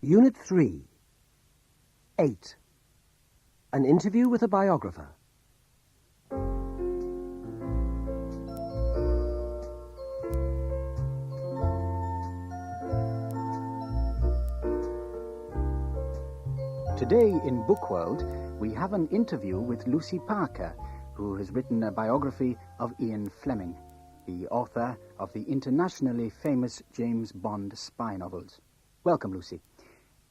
Unit 3. 8. An interview with a biographer. Today in Bookworld, we have an interview with Lucy Parker, who has written a biography of Ian Fleming, the author of the internationally famous James Bond spy novels. Welcome, Lucy.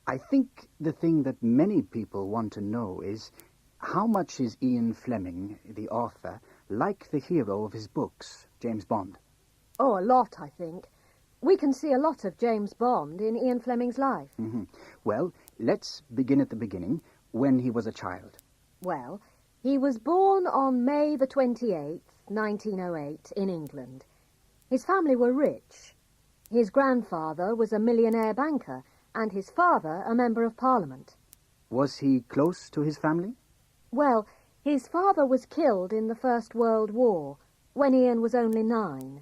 I think the thing that many people want to know is how much is Ian Fleming, the author, like the hero of his books, James Bond? Oh, a lot, I think. We can see a lot of James Bond in Ian Fleming's life. Mm-hmm. Well, let's begin at the beginning, when he was a child. Well, he was born on May the 28th, 1908, in England. His family were rich. His grandfather was a millionaire banker, and his father a member of Parliament. Was he close to his family? Well, his father was killed in the First World War, when Ian was only 9.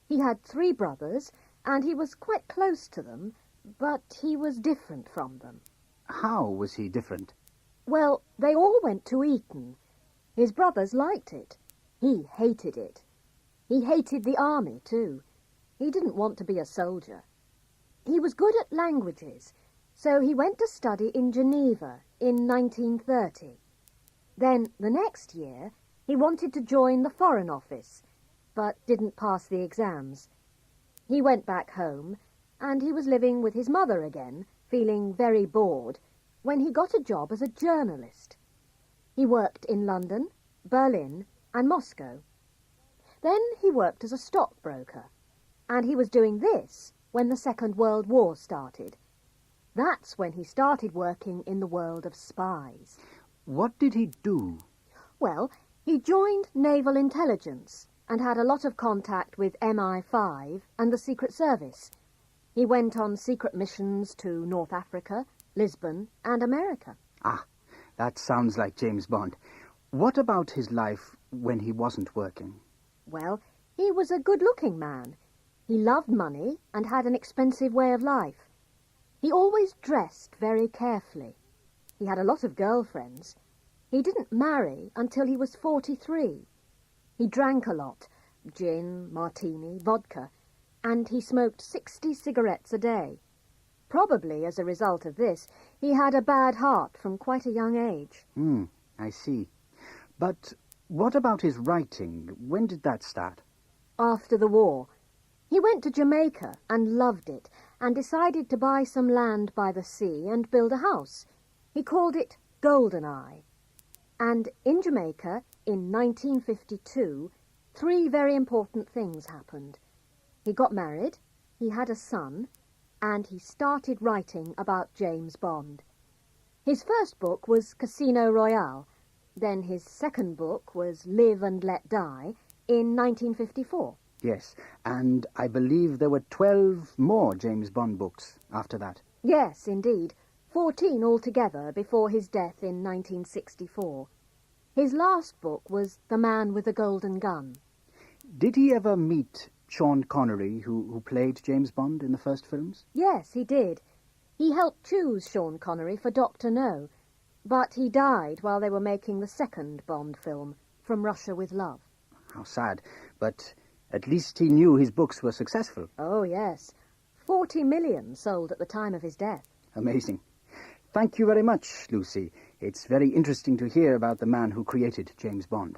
He had 3 brothers, and he was quite close to them, but he was different from them. How was he different? Well, they all went to Eton. His brothers liked it. He hated it. He hated the army, too. He didn't want to be a soldier. He was good at languages, so he went to study in Geneva in 1930. Then, the next year, he wanted to join the Foreign Office, but didn't pass the exams. He went back home, and he was living with his mother again, feeling very bored, when he got a job as a journalist. He worked in London, Berlin, and Moscow. Then he worked as a stockbroker, and he was doing this when the Second World War started. That's when he started working in the world of spies. What did he do? Well, he joined Naval Intelligence and had a lot of contact with MI5 and the Secret Service. He went on secret missions to North Africa, Lisbon, and America. Ah, that sounds like James Bond. What about his life when he wasn't working? Well, he was a good-looking man. He loved money and had an expensive way of life. He always dressed very carefully. He had a lot of girlfriends. He didn't marry until he was 43. He drank a lot, gin, martini, vodka, and he smoked 60 cigarettes a day. Probably as a result of this, he had a bad heart from quite a young age. I see. But what about his writing? When did that start? After the war. He went to Jamaica and loved it, and decided to buy some land by the sea and build a house. He called it Goldeneye. And in Jamaica, in 1952, 3 very important things happened. He got married, he had a son, and he started writing about James Bond. His first book was Casino Royale. Then his second book was Live and Let Die in 1954. Yes, and I believe there were 12 more James Bond books after that. Yes, indeed. 14 altogether before his death in 1964. His last book was The Man with the Golden Gun. Did he ever meet Sean Connery, who played James Bond in the first films? Yes, he did. He helped choose Sean Connery for Dr. No, but he died while they were making the second Bond film, From Russia with Love. How sad, but at least he knew his books were successful. Oh, yes. 40 million sold at the time of his death. Amazing. Thank you very much, Lucy. It's very interesting to hear about the man who created James Bond.